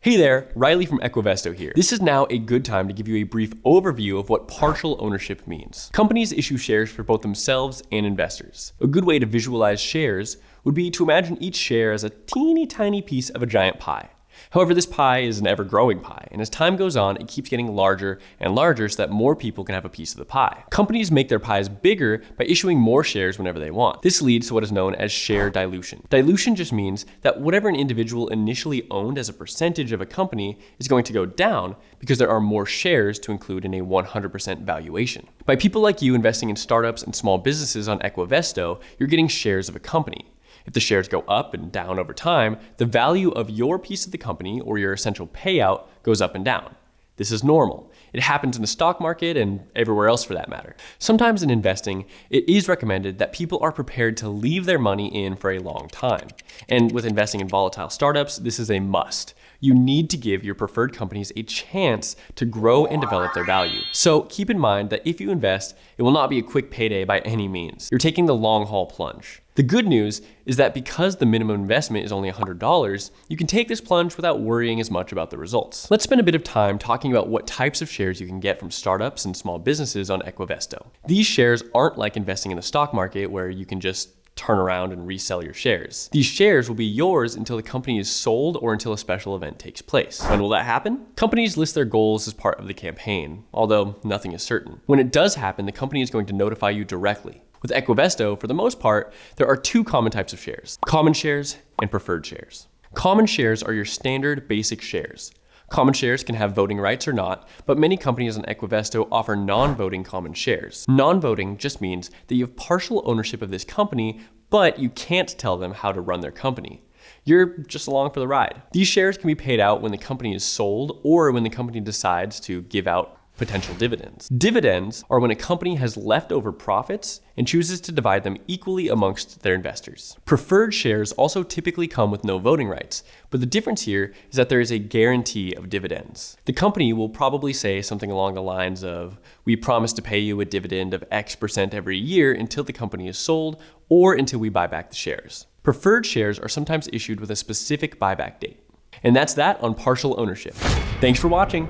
Hey there, Riley from Equivesto here. This is now a good time to give you a brief overview of what partial ownership means. Companies issue shares for both themselves and investors. A good way to visualize shares would be to imagine each share as a teeny tiny piece of a giant pie. However, this pie is an ever-growing pie, and as time goes on, it keeps getting larger and larger so that more people can have a piece of the pie. Companies make their pies bigger by issuing more shares whenever they want. This leads to what is known as share dilution. Dilution just means that whatever an individual initially owned as a percentage of a company is going to go down because there are more shares to include in a 100% valuation. By people like you investing in startups and small businesses on Equivesto, you're getting shares of a company. If the shares go up and down over time, the value of your piece of the company or your essential payout goes up and down. This is normal. It happens in the stock market and everywhere else for that matter. Sometimes in investing, it is recommended that people are prepared to leave their money in for a long time. And with investing in volatile startups, this is a must. You need to give your preferred companies a chance to grow and develop their value. So keep in mind that if you invest, it will not be a quick payday by any means. You're taking the long haul plunge. The good news is that because the minimum investment is only $100, you can take this plunge without worrying as much about the results. Let's spend a bit of time talking about what types of shares you can get from startups and small businesses on Equivesto. These shares aren't like investing in the stock market where you can just turn around and resell your shares. These shares will be yours until the company is sold or until a special event takes place. When will that happen? Companies list their goals as part of the campaign, although nothing is certain. When it does happen, the company is going to notify you directly. With Equivesto, for the most part, there are two common types of shares: common shares and preferred shares. Common shares are your standard basic shares. Common shares can have voting rights or not, but many companies on Equivesto offer non-voting common shares. Non-voting just means that you have partial ownership of this company, but you can't tell them how to run their company. You're just along for the ride. These shares can be paid out when the company is sold or when the company decides to give out potential dividends. Dividends are when a company has leftover profits and chooses to divide them equally amongst their investors. Preferred shares also typically come with no voting rights, but the difference here is that there is a guarantee of dividends. The company will probably say something along the lines of, "We promise to pay you a dividend of X% every year until the company is sold or until we buy back the shares." Preferred shares are sometimes issued with a specific buyback date. And that's that on partial ownership. Thanks for watching.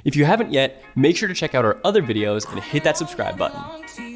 If you haven't yet, make sure to check out our other videos and hit that subscribe button.